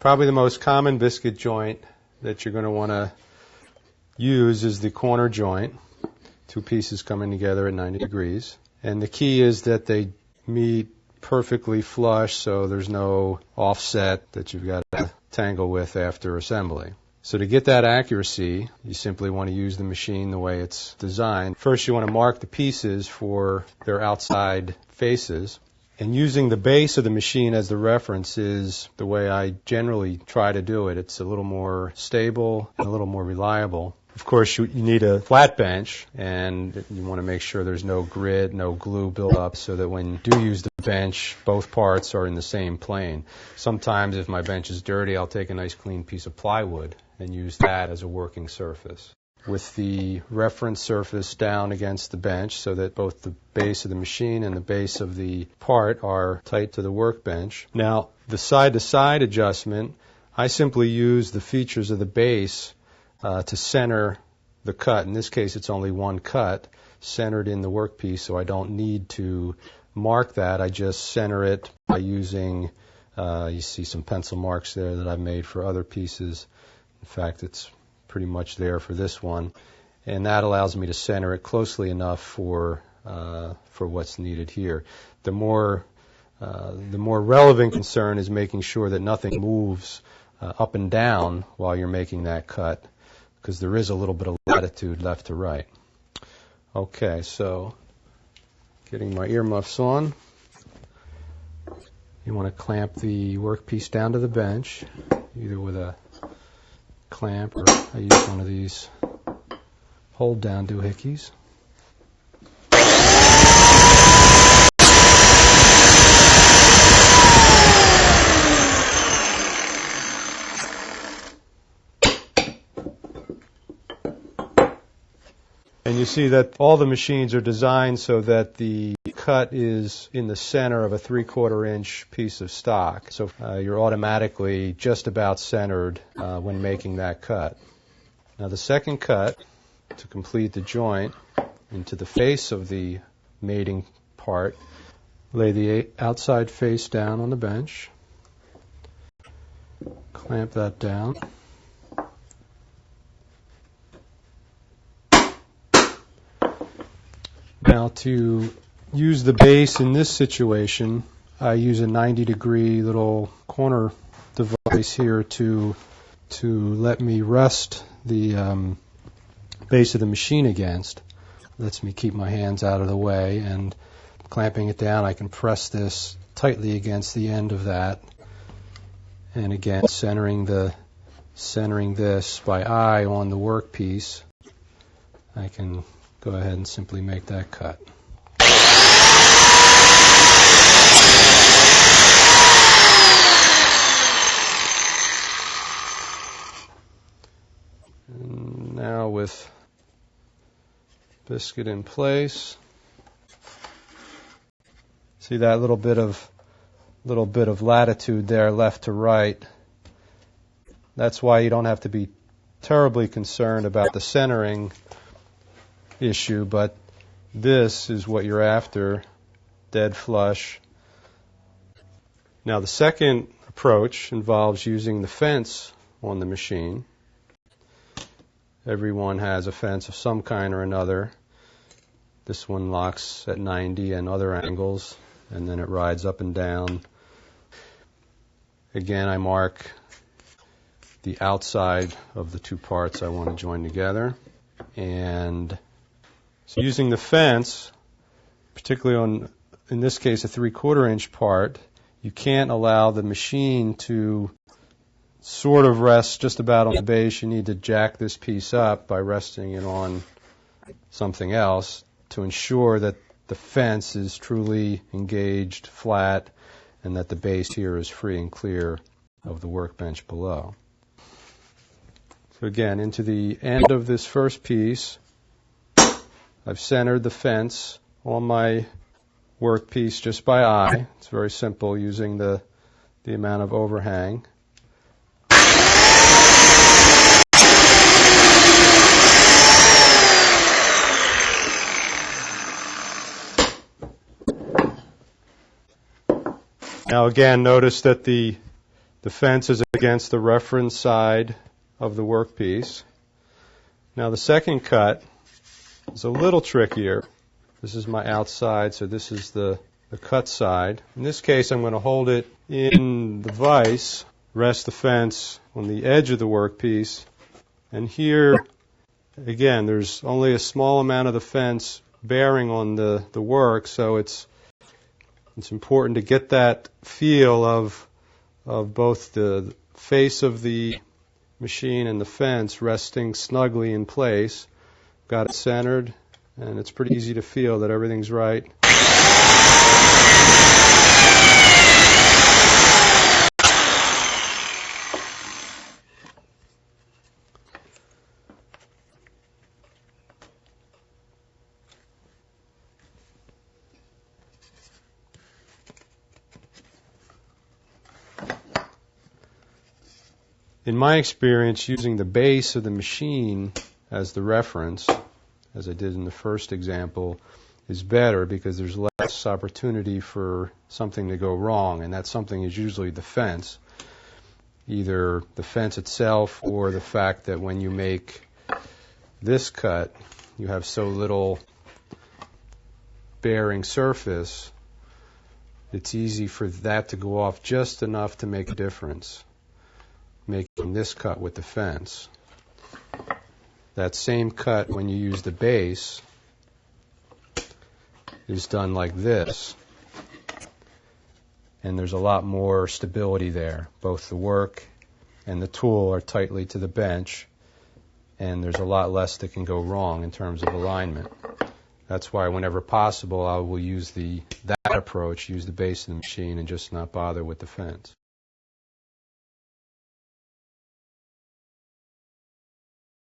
Probably the most common biscuit joint that you're going to want to use is the corner joint. Two pieces coming together at 90 degrees. And the key is that they meet perfectly flush, so there's no offset that you've got to tangle with after assembly. So to get that accuracy, you simply want to use the machine the way it's designed. First, you want to mark the pieces for their outside faces. And using the base of the machine as the reference is the way I generally try to do it. It's a little more stable and a little more reliable. Of course, you need a flat bench, and you want to make sure there's no grit, no glue buildup, so that when you do use the bench, both parts are in the same plane. Sometimes if my bench is dirty, I'll take a nice clean piece of plywood and use that as a working surface. With the reference surface down against the bench so that both the base of the machine and the base of the part are tight to the workbench. Now, the side-to-side adjustment, I simply use the features of the base to center the cut. In this case, it's only one cut centered in the workpiece, so I don't need to mark that. I just center it by using, you see some pencil marks there that I've made for other pieces. In fact, it's pretty much there for this one. And that allows me to center it closely enough for what's needed here. The more relevant concern is making sure that nothing moves up and down while you're making that cut, because there is a little bit of latitude left to right. Okay, so getting my earmuffs on. You want to clamp the workpiece down to the bench, either with a clamp or I use one of these hold down doohickeys. And you see that all the machines are designed so that the cut is in the center of a 3/4 inch piece of stock. So you're automatically just about centered when making that cut. Now the second cut, to complete the joint into the face of the mating part, lay the outside face down on the bench, clamp that down. Now to use the base in this situation, I use a 90-degree little corner device here to let me rest the base of the machine against. Lets me keep my hands out of the way, and clamping it down, I can press this tightly against the end of that. And again, centering this by eye on the workpiece, I can go ahead and simply make that cut. And now with Biscuit in place, see that little bit of latitude there left to right. That's why you don't have to be terribly concerned about the centering issue, but this is what you're after, dead flush. Now the second approach involves using the fence on the machine. Everyone has a fence of some kind or another. This one locks at 90 and other angles, and then it rides up and down. Again, I mark the outside of the two parts I want to join together. And so using the fence, particularly in this case, a 3/4 inch part, you can't allow the machine to sort of rest just about on the base. You need to jack this piece up by resting it on something else to ensure that the fence is truly engaged, flat, and that the base here is free and clear of the workbench below. So again, into the end of this first piece, I've centered the fence on my workpiece just by eye. It's very simple using the amount of overhang. Now again, notice that the fence is against the reference side of the workpiece. Now the second cut is a little trickier. This is my outside, so this is the cut side. In this case, I'm going to hold it in the vise, rest the fence on the edge of the workpiece, and here, again, there's only a small amount of the fence bearing on the work, so it's important to get that feel of both the face of the machine and the fence resting snugly in place. Got it centered, and it's pretty easy to feel that everything's right. In my experience, using the base of the machine as the reference, as I did in the first example, is better because there's less opportunity for something to go wrong, and that something is usually the fence, either the fence itself or the fact that when you make this cut, you have so little bearing surface, it's easy for that to go off just enough to make a difference, making this cut with the fence. That same cut, when you use the base, is done like this. And there's a lot more stability there. Both the work and the tool are tightly to the bench, and there's a lot less that can go wrong in terms of alignment. That's why whenever possible, I will use that approach, use the base of the machine, and just not bother with the fence.